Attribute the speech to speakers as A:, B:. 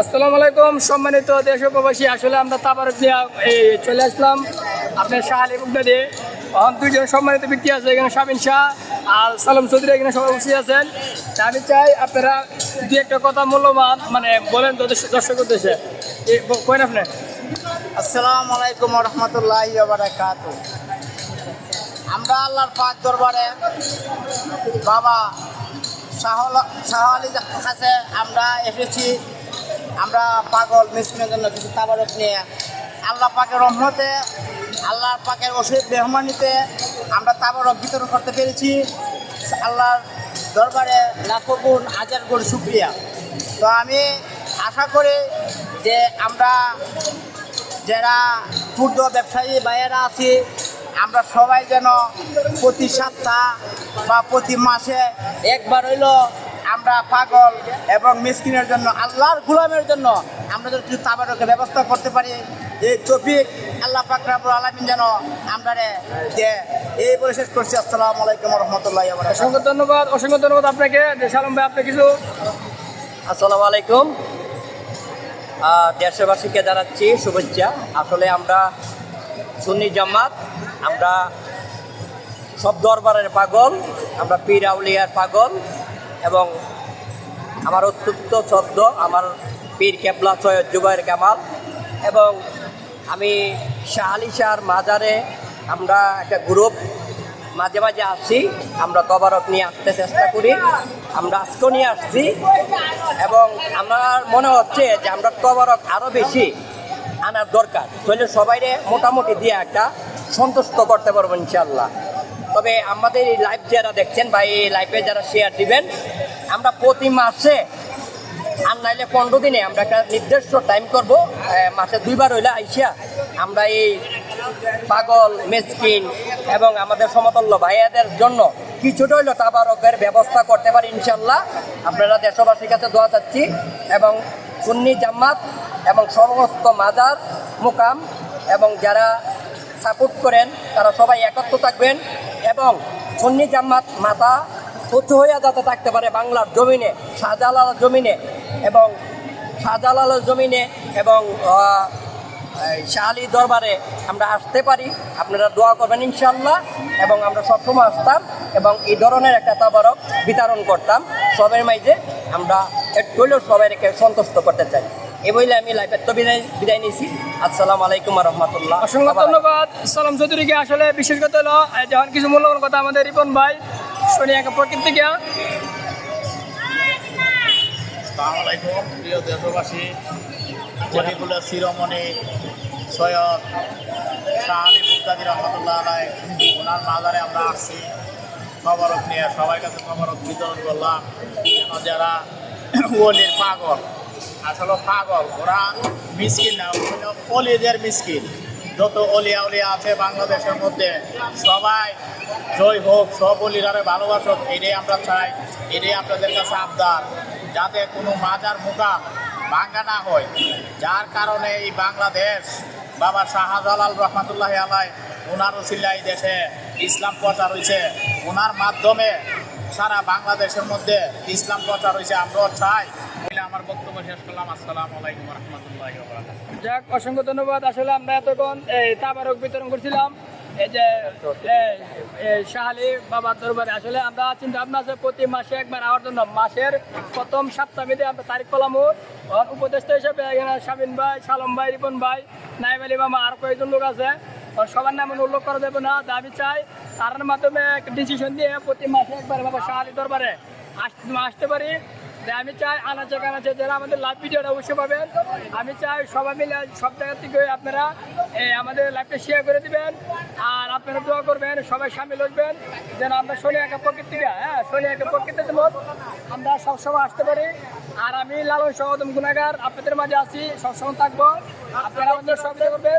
A: আসসালামু আলাইকুম সম্মানিত দেশ ও প্রবাসী। আসলে আমরা তাবারক দিয়া চলে আসলাম আপনার শাহ আলী বুগদাদি। দুইজন সম্মানিত ব্যক্তি আছে এখানে, শাবিন শাহ আর সালাম চৌধুরী এখানে সবাই বসে আছেন। আমি চাই আপনারা দু একটা কথা মূল্যবান বলেন তো দর্শক উদ্দেশ্যে, কইন আপনি।
B: আসসালামু আলাইকুম রহমতুল্লাহি ওয়া বারাকাতুহু। আমরা আল্লাহর পাক দরবারে বাবা শাহ আলী কাছে আমরা এসেছি। আমরা পাগল মিসকিনের জন্য কিছু তাবারক নিয়ে আল্লাহ পাকের রহমতে, আল্লাহ পাকের অশেষ মেহমানিতে আমরা তাবারক বিতরণ করতে পেরেছি। আল্লাহর দরবারে লাখো গুণ হাজার গুণ শুকরিয়া। তো আমি আশা করি যে আমরা যারা ক্ষুদ্র ব্যবসায়ী ভাইয়েরা আছি, আমরা সবাই যেন প্রতি সপ্তাহ বা প্রতি মাসে একবার হইল আমরা পাগল এবং মিসকিনের জন্য, আল্লাহর গোলামের জন্য আমরা যদি কিছু তাবারকের ব্যবস্থা করতে পারি, এই তৌফিক আল্লাহ পাক রব্বুল আলামিন যেন আমরা যে এই বলে শেষ করছি। আসসালামু আলাইকুম রহমতুল্লাহি ওয়া বারাকাতুহু।
A: অসংখ্য ধন্যবাদ আপনাকে। সালাম ভাই, আপনি কিছু।
C: আসসালামু আলাইকুম। দেশবাসীকে জানাচ্ছি শুভেচ্ছা। আসলে আমরা সুন্নি জামাত, আমরা সব দরবারের পাগল, আমরা পীর আউলিয়ার পাগল এবং আমার অত্যন্ত শ্রদ্ধ আমার পীর কেবলা সৈয়দ জুবায়ের কামাল এবং আমি শাহ আলী শাহর মাজারে আমরা একটা গ্রুপ মাঝে মাঝে আসি, আমরা তবারক নিয়ে আসতে চেষ্টা করি। আমরা আজকেও নিয়ে আসছি এবং আমার মনে হচ্ছে যে আমরা তবারক আরও বেশি আনার দরকার, তাহলে সবাইরে মোটামুটি দিয়ে একটা সন্তুষ্ট করতে পারবো ইনশাল্লাহ। তবে আমাদের এই লাইভ যারা দেখছেন বা এই লাইভে যারা শেয়ার দিবেন, আমরা প্রতি মাসে আর নাইলে 15 দিনে আমরা একটা নির্দিষ্ট টাইম করব, মাসে 2 বার হইলে আইসা আমরা এই পাগল মিসকিন এবং আমাদের সমতুল্য ভাইয়াদের জন্য কিছুটা হইলো তাবারকের ব্যবস্থা করতে পারি ইনশাল্লাহ। আপনারা দেশবাসীর কাছে দোয়া চাচ্ছি এবং সুন্নি জামাত এবং সমস্ত মাজার মুকাম এবং যারা সাপোর্ট করেন তারা সবাই একত্র থাকবেন এবং সুন্নি জামাত মাথা উঁচু হইয়া যাতে থাকতে পারে বাংলার জমিনে, শাহজালাল জমিনে এবং শাহজালালের জমিনে এবং শাহ আলী দরবারে আমরা আসতে পারি। আপনারা দোয়া করবেন ইনশাল্লাহ। এবং আমরা সবসময় আসতাম এবং এই ধরনের একটা তাবারক বিতরণ করতাম সবের মাঝে। আমরা একটু হলেও সবাইকে সন্তুষ্ট করতে চাই। এই বলে আমি লাইভের তো বিদায় নিয়েছি। আসসালামু আলাইকুম রহমতুল্লাহ।
A: অসংখ্য ধন্যবাদ সালাম চৌধুরীকে। আসলে বিশেষ কথা হলো যখন কিছু মূল্যবান কথা আমাদের রিপন ভাই শুনি একটা প্রকৃতি থেকে।
D: আসসালামু আলাইকুম প্রিয় দেশবাসী। জহিবুল্লাহ শিরোমণি সৈয়দ শাহ আলী বুগদাদি রহমতুল্লাহ আলাই, ওনার মাজারে আমরা আসছি তবারক নিয়ে, সবার কাছে তবারক বিতরণ করলাম। যারা ওলির পাগল, আসলে পাগল ওরা মিসকিন না, অলিদের মিসকিন। যত অলিয়া উলিয়া আছে বাংলাদেশের মধ্যে সবাই জয় হোক, সব অলিরারে ভালোবাসক, এটাই আমরা চাই। এটাই আপনাদের কাছে আবদার, যাতে কোনো মাজার মুকাম ভাঙ্গা না হয়। যার কারণে এই বাংলাদেশ বাবা শাহজালাল রহমতুল্লাহ আলাই, ওনার ওসিলায় দেশে ইসলাম প্রচার হয়েছে, ওনার মাধ্যমে সারা বাংলাদেশের মধ্যে ইসলাম প্রচার হয়েছে। আমরাও চাই। আমার বক্তব্য শেষ করলাম। আসসালামু আলাইকুম রহমতুল্লাহ।
A: যাক, অসংখ্য ধন্যবাদ। আসলে আমরা এতক্ষণ এই তাবারক বিতরণ করছিলাম এই যে শাহ আলী বাবার দরবারে। আসলে আমরা চিন্তা ভাবনা আছে প্রতি মাসে একবার আওয়ার জন্য। মাসের প্রথম সপ্তাহে আমরা তারিখ পেলাম। উপদেষ্টা হিসেবে এখানে শাবিন ভাই, সালম ভাই, রিপন ভাই, নাইম আলী মামা আর কয়েকজন লোক আছে, সবার নামে উল্লেখ করা যাবে না। আমি চাই তার মাধ্যমে ডিসিশন দিয়ে প্রতি মাসে একবার বাবা শাহ আলী দরবারে আসতে পারি। আমি চাই আনাচে কানাচে যারা আমাদের লাইভ ভিডিওটা অবশ্যই পাবেন। আমি চাই সবাই মিলে সব জায়গা থেকে আপনারা আমাদের লাইভটা শেয়ার করে দিবেন আর আপনারা দোয়া করবেন, সবাই সামিল হবেন যেন আমরা শনি একা প্রকৃতিটা শনি একা প্রকৃতিতে আমরা সবসময় আসতে পারি। আর আমি লালন সহদম গুণাগার আপনাদের মাঝে আছি, সবসময় থাকবো। আপনারা আমাদের সব করবেন।